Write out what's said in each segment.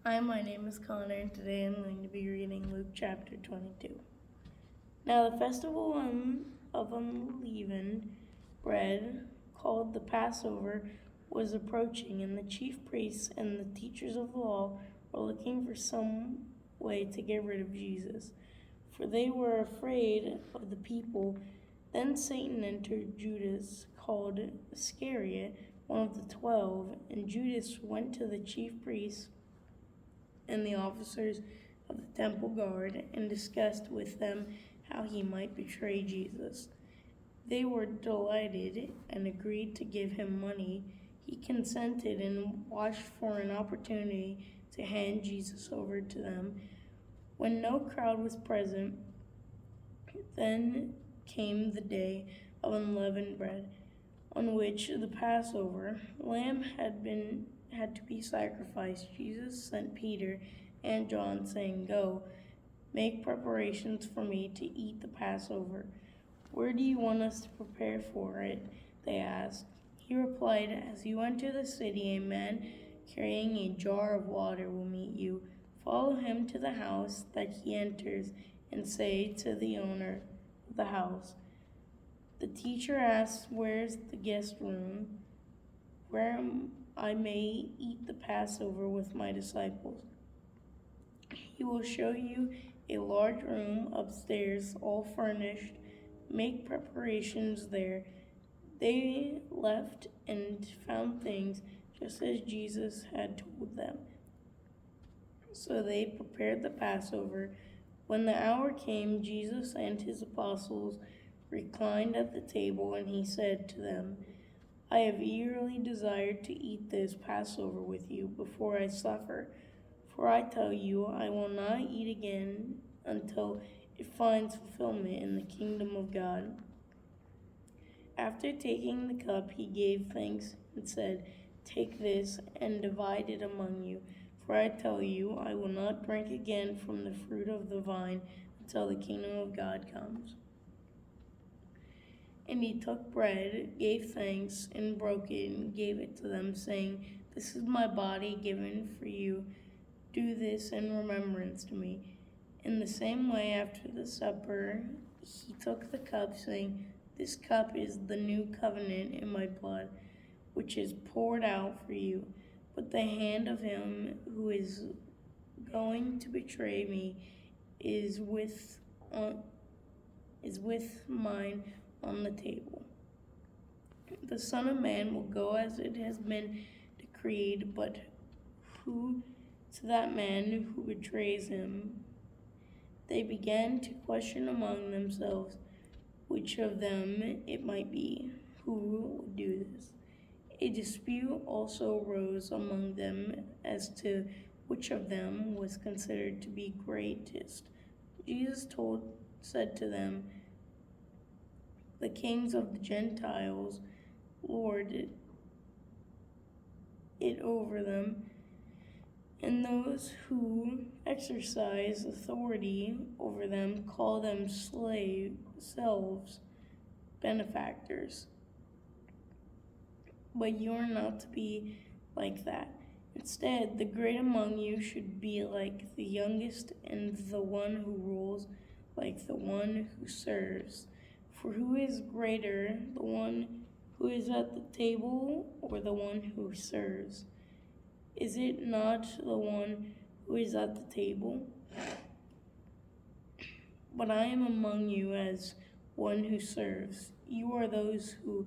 Hi, my name is Connor, and today I'm going to be reading Luke chapter 22. Now, the festival of unleavened bread, called the Passover, was approaching, and the chief priests and the teachers of the law were looking for some way to get rid of Jesus, for they were afraid of the people. Then Satan entered Judas, called Iscariot, one of the 12, and Judas went to the chief priests and the officers of the temple guard and discussed with them how he might betray Jesus. They were delighted and agreed to give him money. He consented and watched for an opportunity to hand Jesus over to them. When no crowd was present, then came the day of unleavened bread, on which the Passover lamb had to be sacrificed. Jesus sent Peter and John, saying, "Go, make preparations for me to eat the Passover." "Where do you want us to prepare for it?" they asked. He replied, "As you enter the city, a man carrying a jar of water will meet you. Follow him to the house that he enters, and say to the owner of the house, 'The teacher asks, where's the guest room, where I may eat the Passover with my disciples?' He will show you a large room upstairs, all furnished. Make preparations there." They left and found things just as Jesus had told them. So they prepared the Passover. When the hour came, Jesus and his apostles reclined at the table, and he said to them, "I have eagerly desired to eat this Passover with you before I suffer. For I tell you, I will not eat again until it finds fulfillment in the kingdom of God." After taking the cup, he gave thanks and said, "Take this and divide it among you. For I tell you, I will not drink again from the fruit of the vine until the kingdom of God comes." And he took bread, gave thanks, and broke it, and gave it to them, saying, "This is my body given for you. Do this in remembrance to me." In the same way, after the supper, he took the cup, saying, "This cup is the new covenant in my blood, which is poured out for you. But the hand of him who is going to betray me is with mine on the table. The Son of Man will go as it has been decreed, but who to that man who betrays him?" They began to question among themselves which of them it might be who would do this. A dispute also arose among them as to which of them was considered to be greatest. Jesus said to them, "The kings of the Gentiles lord it over them, and those who exercise authority over them call them selves benefactors. But you are not to be like that. Instead, the great among you should be like the youngest, and the one who rules like the one who serves. For who is greater, the one who is at the table or the one who serves? Is it not the one who is at the table? But I am among you as one who serves. You are those who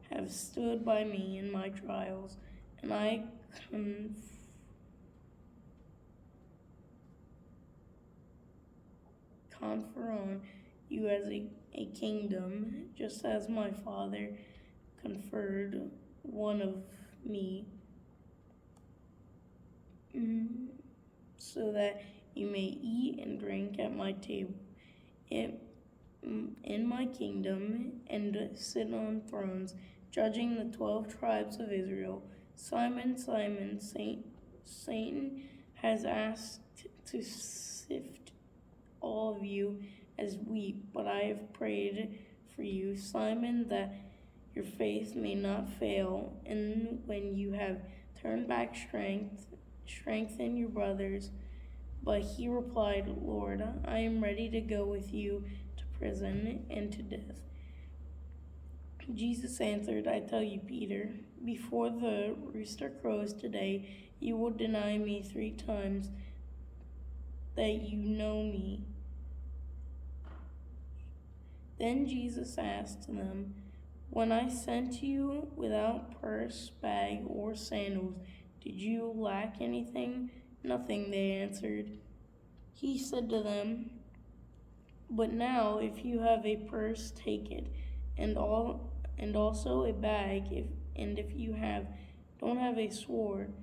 have stood by me in my trials, and I confer on you as a kingdom, just as my Father conferred one of me, so that you may eat and drink at my table in my kingdom, and sit on thrones, judging the 12 tribes of Israel. Simon, Simon, Satan has asked to sift all of you as wheat, but I have prayed for you, Simon, that your faith may not fail, and when you have turned back strength strengthen your brothers." But he replied, "Lord, I am ready to go with you to prison and to death." Jesus answered, "I tell you, Peter, before the rooster crows today, you will deny me 3 times that you know me." Then Jesus asked them, "When I sent you without purse, bag, or sandals, did you lack anything?" "Nothing," they answered. He said to them, "But now, if you have a purse, take it, and also a bag, and if you don't have a sword,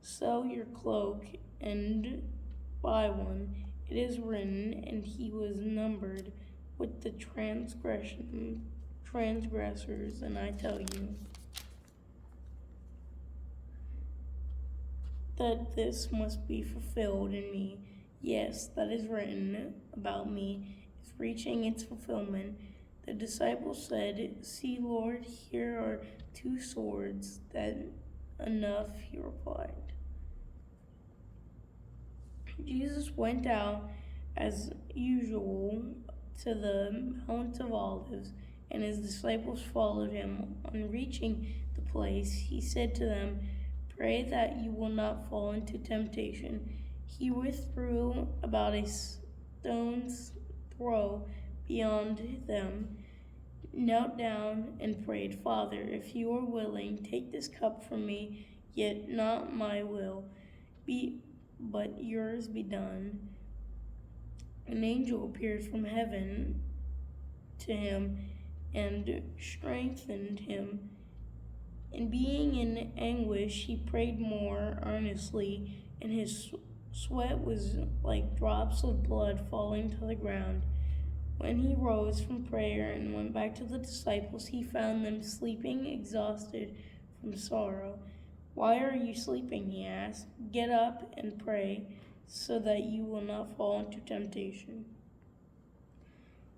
sell your cloak and buy one. It is written, and he was numbered with the transgressors, and I tell you that this must be fulfilled in me. Yes, that is written about me is reaching its fulfillment." The disciples said, "See, Lord, here are 2 swords." "That enough," he replied. Jesus went out as usual to the Mount of Olives, and his disciples followed him. On reaching the place, he said to them, "Pray that you will not fall into temptation." He withdrew about a stone's throw beyond them, knelt down, and prayed, "Father, if you are willing, take this cup from me, yet not my will, but yours be done." An angel appeared from heaven to him and strengthened him. And being in anguish, he prayed more earnestly, and his sweat was like drops of blood falling to the ground. When he rose from prayer and went back to the disciples, he found them sleeping, exhausted from sorrow. "Why are you sleeping?" he asked. "Get up and pray, so that you will not fall into temptation."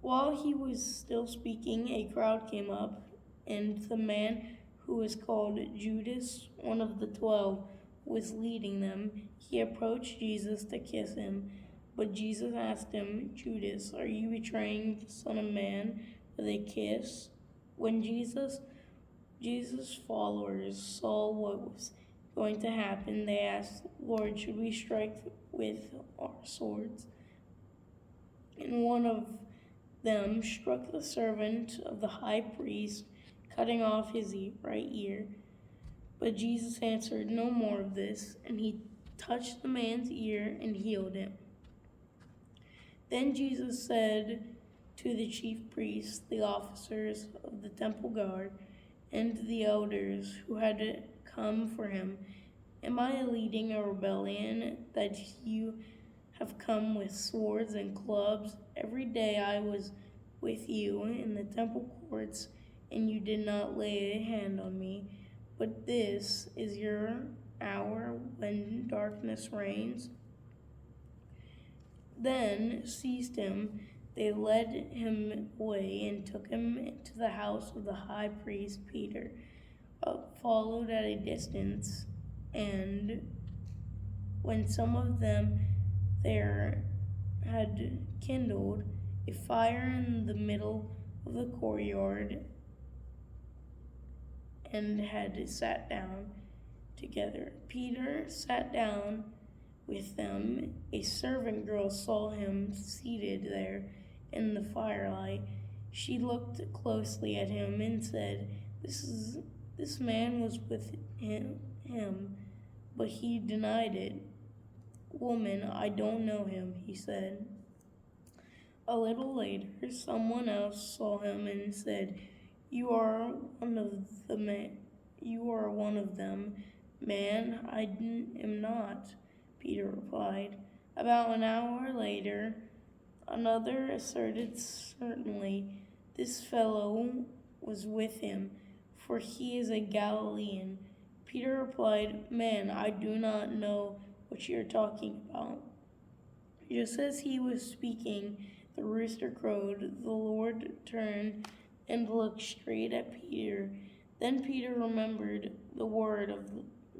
While he was still speaking, a crowd came up, and the man who was called Judas, one of the 12, was leading them. He approached Jesus to kiss him, but Jesus asked him, "Judas, are you betraying the Son of Man with a kiss?" When Jesus' followers saw what was going to happen, they asked, "Lord, should we strike with our swords?" And one of them struck the servant of the high priest, cutting off his right ear. But Jesus answered, "No more of this," and he touched the man's ear and healed him. Then Jesus said to the chief priests, the officers of the temple guard, and the elders who had come for him, "Am I leading a rebellion that you have come with swords and clubs? Every day I was with you in the temple courts, and you did not lay a hand on me. But this is your hour when darkness reigns." Then seized him, they led him away and took him into the house of the high priest. Peter followed at a distance, and when some of them there had kindled a fire in the middle of the courtyard and had sat down together, Peter sat down with them. A servant girl saw him seated there in the firelight. She looked closely at him and said, This man was with him. But he denied it. "Woman, I don't know him," he said. A little later, someone else saw him and said, You are one of them." "Man, I am not," Peter replied. About an hour later, another asserted, "Certainly, this fellow was with him, for he is a Galilean." Peter replied, "Man, I do not know what you are talking about." Just as he was speaking, the rooster crowed. The Lord turned and looked straight at Peter. Then Peter remembered the word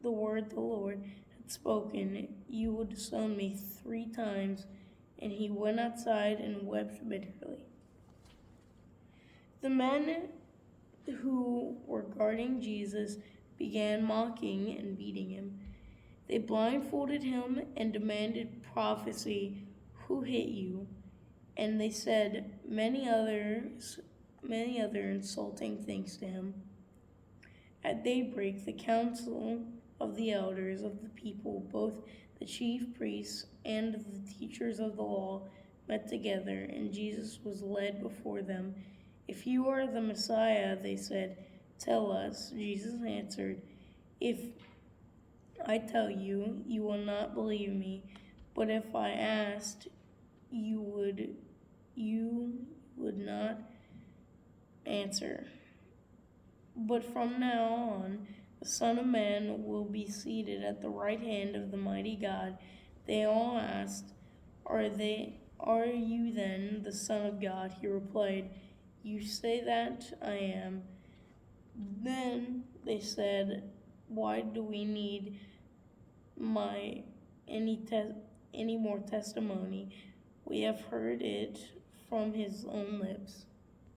the Lord had spoken, you would disown me 3 times. And he went outside and wept bitterly. The men who were guarding Jesus began mocking and beating him. They blindfolded him and demanded prophecy, "Who hit you?" And they said many other insulting things to him. At daybreak, the council of the elders of the people, both the chief priests and the teachers of the law, met together, and Jesus was led before them. "If you are the Messiah," they said, "tell us." Jesus answered, "If I tell you, you will not believe me, but if I asked, you would not answer. But from now on, the Son of Man will be seated at the right hand of the mighty God." They all asked, Are you then the Son of God?" He replied, "You say that I am." Then they said, "Why do we need any more testimony? We have heard it from his own lips."